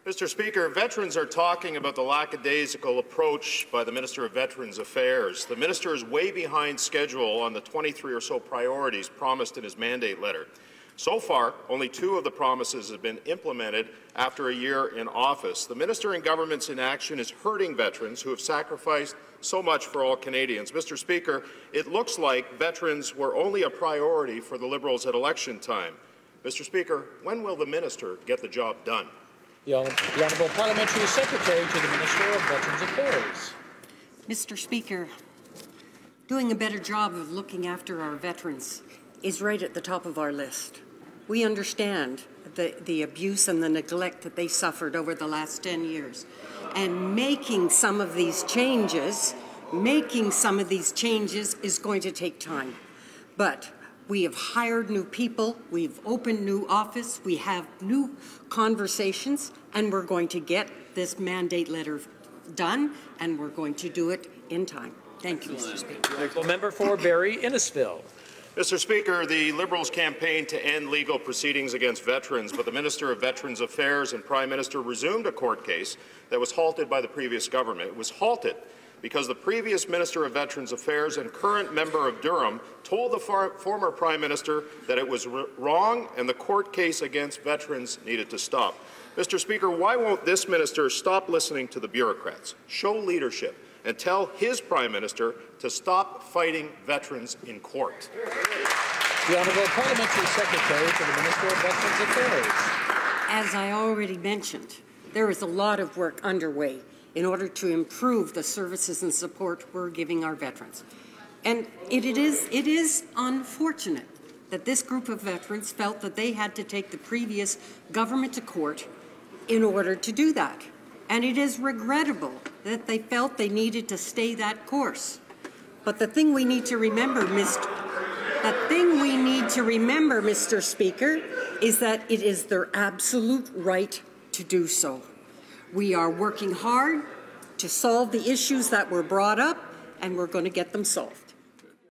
Mr. Speaker, veterans are talking about the lackadaisical approach by the Minister of Veterans Affairs. The Minister is way behind schedule on the 23 or so priorities promised in his mandate letter. So far, only 2 of the promises have been implemented after a year in office. The Minister and government's inaction is hurting veterans who have sacrificed so much for all Canadians. Mr. Speaker, it looks like veterans were only a priority for the Liberals at election time. Mr. Speaker, when will the Minister get the job done? The Honourable Parliamentary Secretary to the Minister of Veterans Affairs. Mr. Speaker, doing a better job of looking after our veterans is right at the top of our list. We understand the abuse and the neglect that they suffered over the last 10 years. And making some of these changes is going to take time. But we have hired new people, we've opened new office, we have new conversations, and we're going to get this mandate letter done, and we're going to do it in time. Thank you, Mr. Speaker. Member for Barrie Innisfil. Mr. Speaker, the Liberals campaigned to end legal proceedings against veterans, but the Minister of Veterans Affairs and Prime Minister resumed a court case that was halted by the previous government. It was halted because the previous Minister of Veterans Affairs and current member of Durham told the former Prime Minister that it was wrong and the court case against veterans needed to stop. Mr. Speaker, why won't this minister stop listening to the bureaucrats, show leadership, and tell his Prime Minister to stop fighting veterans in court? The Honourable Parliamentary Secretary to the Minister of Veterans Affairs. As I already mentioned, there is a lot of work underway in order to improve the services and support we're giving our veterans. And it is unfortunate that this group of veterans felt that they had to take the previous government to court in order to do that. And it is regrettable that they felt they needed to stay that course. But the thing we need to remember, Mr. Speaker, is that it is their absolute right to do so. We are working hard to solve the issues that were brought up, and we're going to get them solved.